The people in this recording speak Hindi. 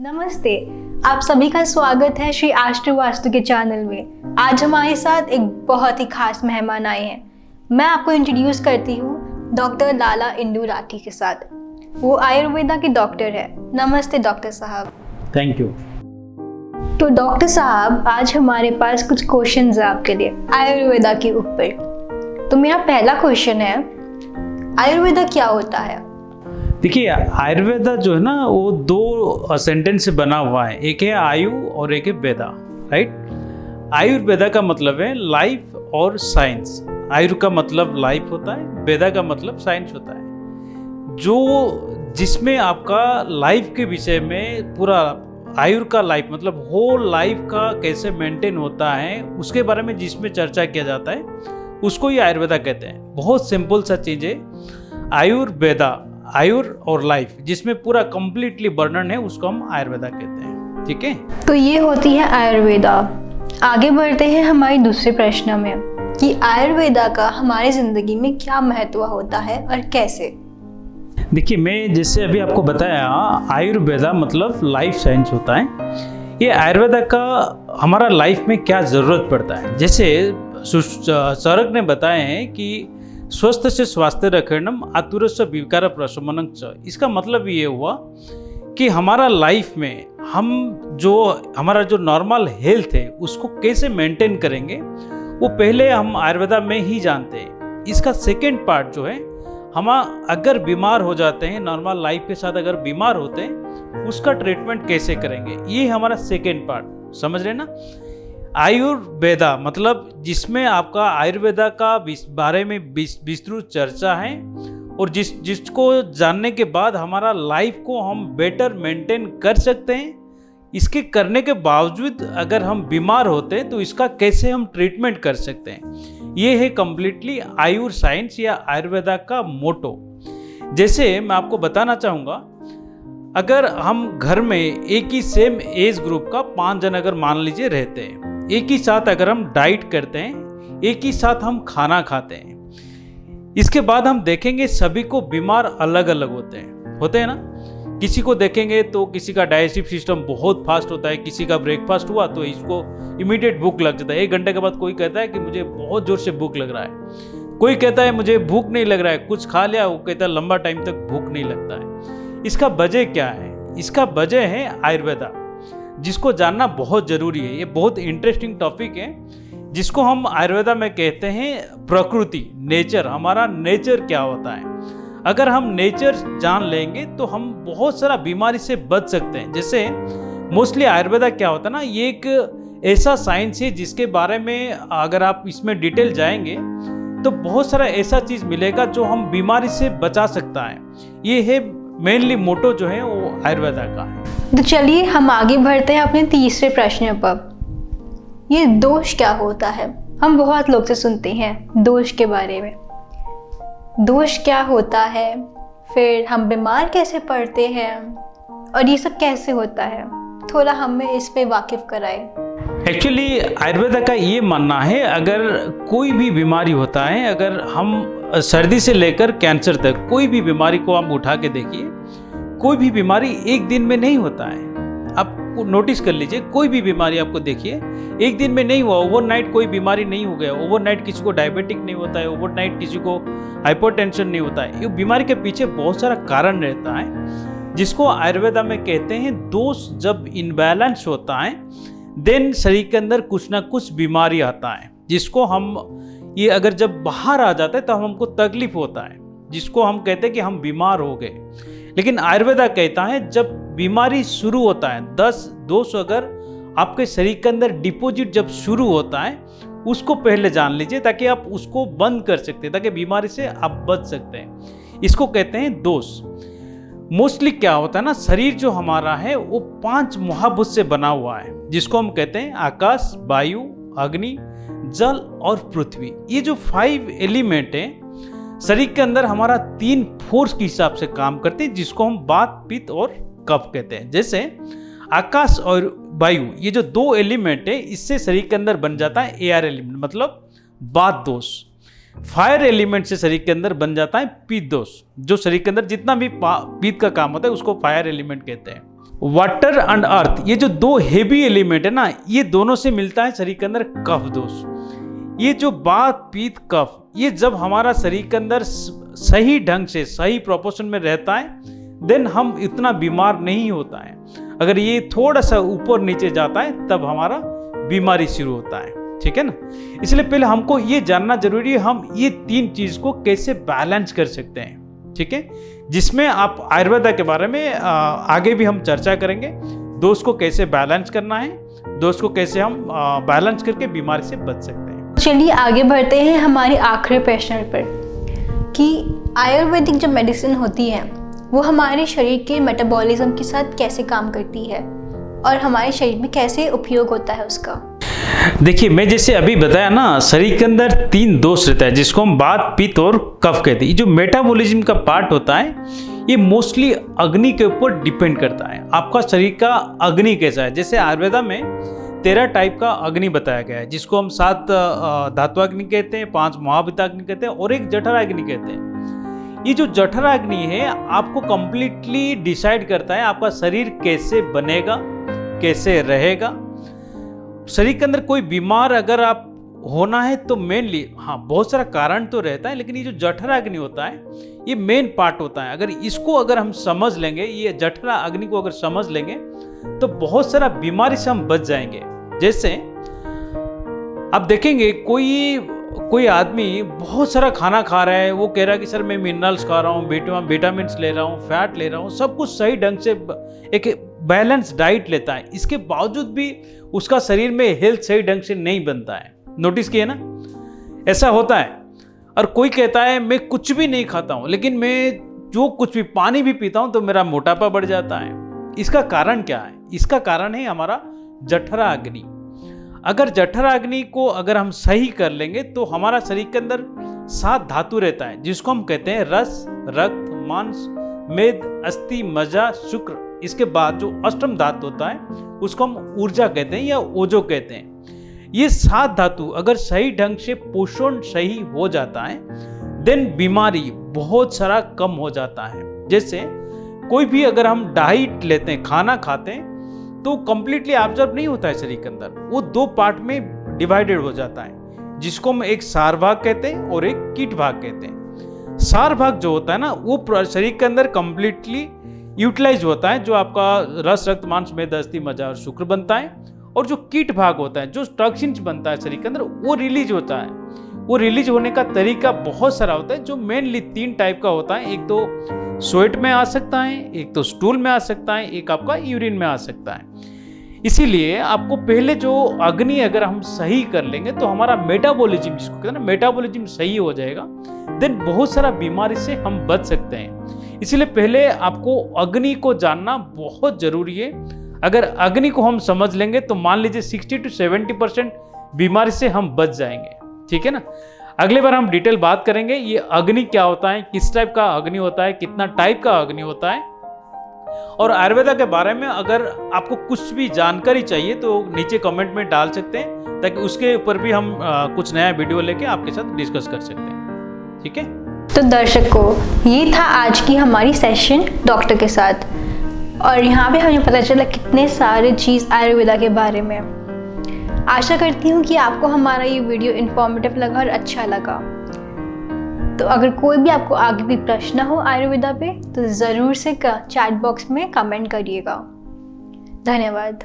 नमस्ते, आप सभी का स्वागत है श्री आष्ट्र वास्तु के चैनल में। आज हमारे साथ एक बहुत ही खास मेहमान आए हैं। मैं आपको इंट्रोड्यूस करती हूँ डॉक्टर लाला इंदू राठी के साथ। वो आयुर्वेदा के डॉक्टर है। नमस्ते डॉक्टर साहब। Thank you. तो डॉक्टर साहब, आज हमारे पास कुछ क्वेश्चंस है आपके लिए आयुर्वेदा के ऊपर। तो मेरा पहला क्वेश्चन है, आयुर्वेदा क्या होता है? देखिए, आयुर्वेदा जो है ना वो दो सेंटेंस से बना हुआ है। एक है आयु और एक है वेदा, राइट। आयुर्वेदा का मतलब है लाइफ और साइंस। आयु का मतलब लाइफ होता है, वेदा का मतलब साइंस होता है। जो जिसमें आपका लाइफ के विषय में पूरा आयु का लाइफ मतलब होल लाइफ का कैसे मेंटेन होता है उसके बारे में जिसमें चर्चा किया जाता है उसको ही आयुर्वेदा कहते हैं। बहुत सिंपल सा चीज़ है आयुर्वेदा, आयुर और लाइफ जिसमें पूरा कंप्लीटली वर्णन है उसको हम आयुर्वेदा कहते हैं। ठीक है, तो ये होती है आयुर्वेदा। आगे बढ़ते हैं हमारे दूसरे प्रश्न में कि आयुर्वेदा का हमारी जिंदगी में क्या महत्व होता है और कैसे। देखिए, मैं जैसे अभी आपको बताया आयुर्वेदा मतलब लाइफ साइंस होता है। ये आयुर्वेदा का हमारा लाइफ में क्या ज़रूरत पड़ता है, जैसे चरक ने बताए हैं कि स्वस्थ से स्वास्थ्य रक्षणम आतुरस्य विकार प्रशमनं च। इसका मतलब ये हुआ कि हमारा लाइफ में हमारा जो नॉर्मल हेल्थ है उसको कैसे मेंटेन करेंगे वो पहले हम आयुर्वेदा में ही जानते हैं। इसका सेकेंड पार्ट जो है, हम अगर बीमार हो जाते हैं नॉर्मल लाइफ के साथ अगर बीमार होते हैं उसका ट्रीटमेंट कैसे करेंगे, ये हमारा सेकेंड पार्ट। समझ रहे ना। आयुर्वेदा मतलब जिसमें आपका आयुर्वेदा का बारे में विस्तृत चर्चा है और जिसको जानने के बाद हमारा लाइफ को हम बेटर मेंटेन कर सकते हैं। इसके करने के बावजूद अगर हम बीमार होते हैं तो इसका कैसे हम ट्रीटमेंट कर सकते हैं, ये है कंप्लीटली आयुर साइंस या आयुर्वेदा का मोटो। जैसे मैं आपको बताना चाहूँगा, अगर हम घर में एक ही सेम एज ग्रुप का 5 जन अगर मान लीजिए रहते हैं, एक ही साथ अगर हम डाइट करते हैं, एक ही साथ हम खाना खाते हैं, इसके बाद हम देखेंगे सभी को बीमार अलग अलग होते हैं ना। किसी को देखेंगे तो किसी का डाइजेस्टिव सिस्टम बहुत फास्ट होता है, किसी का ब्रेकफास्ट हुआ तो इसको इमीडिएट भूख लग जाता है। 1 घंटे के बाद कोई कहता है कि मुझे बहुत जोर से भूख लग रहा है, कोई कहता है मुझे भूख नहीं लग रहा है, कुछ खा लिया वो कहता है लंबा टाइम तक भूख नहीं लगता है। इसका वजह क्या है? इसका वजह है आयुर्वेदा, जिसको जानना बहुत जरूरी है। ये बहुत इंटरेस्टिंग टॉपिक है जिसको हम आयुर्वेदा में कहते हैं प्रकृति, नेचर। हमारा नेचर क्या होता है, अगर हम नेचर जान लेंगे तो हम बहुत सारा बीमारी से बच सकते हैं। जैसे मोस्टली आयुर्वेदा क्या होता है ना, ये एक ऐसा साइंस है जिसके बारे में अगर आप इसमें डिटेल जाएंगे तो बहुत सारा ऐसा चीज मिलेगा जो हम बीमारी से बचा सकता है। ये है मेनली मोटो जो है वो आयुर्वेदा का है। तो चलिए हम आगे बढ़ते हैं अपने तीसरे प्रश्न पर। ये दोष क्या होता है? हम बहुत लोग से सुनते हैं दोष के बारे में। दोष क्या होता है, फिर हम बीमार कैसे पड़ते हैं और ये सब कैसे होता है, थोड़ा हमें इस पे वाकिफ कराएं। एक्चुअली आयुर्वेदा का ये मानना है, अगर कोई भी बीमारी होता है, अगर हम सर्दी से लेकर कैंसर तक कोई भी बीमारी को आप उठा के देखिए, कोई भी बीमारी एक दिन में नहीं होता है। आप नोटिस कर लीजिए, कोई भी बीमारी आपको देखिए एक दिन में नहीं हुआ। ओवरनाइट कोई बीमारी नहीं हो गया। ओवरनाइट किसी को डायबिटिक नहीं होता है, ओवरनाइट किसी को हाइपरटेंशन नहीं होता है। ये बीमारी के पीछे बहुत सारा कारण रहता है जिसको आयुर्वेदा में कहते हैं दोष। जब इनबैलेंस होता है देन शरीर के अंदर कुछ ना कुछ बीमारी आता है, जिसको हम ये अगर जब बाहर आ जाता है तो हमको तकलीफ होता है, जिसको हम कहते हैं कि हम बीमार हो गए। लेकिन आयुर्वेदा कहता है जब बीमारी शुरू होता है, 10 दोष अगर आपके शरीर के अंदर डिपॉजिट जब शुरू होता है उसको पहले जान लीजिए ताकि आप उसको बंद कर सकते हैं, ताकि बीमारी से आप बच सकते हैं। इसको कहते हैं दोष। मोस्टली क्या होता है ना, शरीर जो हमारा है वो 5 महाभूत से बना हुआ है, जिसको हम कहते हैं आकाश, वायु, अग्नि, जल और पृथ्वी। ये जो 5 एलिमेंट है शरीर के अंदर हमारा 3 फोर्स के हिसाब से काम करते हैं, जिसको हम वात, पित्त और कफ कहते हैं। जैसे आकाश और वायु, ये जो 2 एलिमेंट है इससे शरीर के अंदर बन जाता है एयर एलिमेंट मतलब वात दोष। फायर एलिमेंट से शरीर के अंदर बन जाता है पित्त दोष। जो शरीर के अंदर जितना भी पित्त का काम होता है उसको फायर एलिमेंट कहते हैं। वाटर एंड अर्थ, ये जो दो हेवी एलिमेंट है ना, ये दोनों से मिलता है शरीर के अंदर कफ दोष। ये जो वात पित्त कफ, ये जब हमारा शरीर के अंदर सही ढंग से सही प्रोपोर्शन में रहता है, देन हम इतना बीमार नहीं होता है। अगर ये थोड़ा सा ऊपर नीचे जाता है तब हमारा बीमारी शुरू होता है, ठीक है ना। इसलिए पहले हमको ये जानना जरूरी है हम ये तीन चीज को कैसे बैलेंस कर सकते हैं, ठीक है, जिसमें आप आयुर्वेदा के बारे में आगे भी हम चर्चा करेंगे। दोष को कैसे बैलेंस करना है, दोष को कैसे हम बैलेंस करके बीमारी से बच सकते हैं। चलिए आगे बढ़ते हैं हमारे आखिरी प्रश्न पर कि आयुर्वेदिक जो मेडिसिन होती है वो हमारे शरीर के मेटाबॉलिज्म के साथ कैसे काम करती है और हमारे शरीर में कैसे उपयोग होता है उसका। देखिए, मैं जैसे अभी बताया ना, शरीर के अंदर तीन दोष रहता है जिसको हम वात पित्त और कफ कहते हैं। जो मेटाबॉलिज्म का पार्ट होता है ये मोस्टली अग्नि के ऊपर डिपेंड करता है। आपका शरीर का अग्नि कैसा है, जैसे आयुर्वेदा में 13 टाइप का अग्नि बताया गया है, जिसको हम 7 धात्वाग्नि कहते हैं, 5 महाभूताग्नि कहते हैं और 1 जठराग्नि कहते हैं। ये जो जठराग्नि है आपको कंप्लीटली डिसाइड करता है आपका शरीर कैसे बनेगा, कैसे रहेगा। शरीर के अंदर कोई बीमार अगर आप होना है तो मेनली बहुत सारा कारण तो रहता है, लेकिन ये जो जठराग्नि होता है ये मेन पार्ट होता है। अगर हम समझ लेंगे, ये जठरा अग्नि को अगर समझ लेंगे तो बहुत सारा बीमारी से हम बच जाएंगे। जैसे आप देखेंगे कोई आदमी बहुत सारा खाना खा रहा है, वो कह रहा है कि सर मैं मिनरल्स खा रहा हूँ, विटामिन्स ले रहा हूँ, फैट ले रहा हूँ, सब कुछ सही ढंग से एक बैलेंस डाइट लेता है, इसके बावजूद भी उसका शरीर में हेल्थ सही ढंग से नहीं बनता है। नोटिस किए ना, ऐसा होता है। और कोई कहता है मैं कुछ भी नहीं खाता हूँ, लेकिन मैं जो कुछ भी पानी भी पीता हूँ तो मेरा मोटापा बढ़ जाता है। इसका कारण क्या है? इसका कारण है हमारा जठराग्नि। अगर जठराग्नि को अगर हम सही कर लेंगे तो हमारा शरीर के अंदर 7 धातु रहता है, जिसको हम कहते हैं रस, रक्त, मांस, मेद, अस्थि, मज्जा, शुक्र। इसके बाद जो अष्टम धातु होता है उसको हम ऊर्जा कहते हैं या ओजो कहते हैं। ये 7 धातु अगर सही ढंग से पोषण सही हो जाता है देन बीमारी बहुत सारा कम हो जाता है। जैसे कोई भी अगर हम डाइट लेते हैं, खाना खाते हैं, तो कंप्लीटली ऑब्जर्व नहीं होता है शरीर के अंदर, वो 2 पार्ट में डिवाइडेड हो जाता है, जिसको हम एक सार भाग कहते हैं और एक कीट भाग कहते हैं। सार भाग जो होता है ना वो शरीर के अंदर कंप्लीटली यूटिलाइज होता है, जो आपका रस, रक्त, मांस, मेद, अस्थि, मज्जा और शुक्र बनता है। और जो कीट भाग होता है, जो टॉक्सिन्स बनता है शरीर के अंदर, वो रिलीज होता है। वो रिलीज होने का तरीका बहुत सारा होता है, जो मेनली 3 टाइप का होता है। एक तो स्वेट में आ सकता है, एक तो स्टूल में आ सकता है, एक आपका यूरिन में आ सकता है। इसीलिए आपको पहले जो अग्नि अगर हम सही कर लेंगे तो हमारा मेटाबॉलिज्म, जिसको कहते हैं ना, मेटाबॉलिज्म सही हो जाएगा, देन बहुत सारा बीमारी से हम बच सकते हैं। इसीलिए पहले आपको अग्नि को जानना बहुत जरूरी है। अगर अग्नि को हम समझ लेंगे तो मान लीजिए 60 to 70% बीमारी से हम बच जाएंगे, ठीक है ना। अगले बार हम डिटेल बात करेंगे ये अग्नि क्या होता है, किस टाइप का अग्नि होता है, कितना टाइप का अग्नि होता है। और आयुर्वेदा के बारे में अगर आपको कुछ भी जानकारी चाहिए तो नीचे कमेंट में डाल सकते हैं, ताकि उसके ऊपर भी हम कुछ नया वीडियो लेके आपके साथ डिस्कस कर सकते हैं, ठीक है। तो दर्शकों, ये था आज की हमारी सेशन डॉक्टर के साथ, और यहाँ पे हमें पता चला कितने सारे चीज़ आयुर्वेदा के बारे में। आशा करती हूँ कि आपको हमारा ये वीडियो इन्फॉर्मेटिव लगा और अच्छा लगा। तो अगर कोई भी आपको आगे भी प्रश्न हो आयुर्वेदा पे तो ज़रूर से चैट बॉक्स में कमेंट करिएगा। धन्यवाद।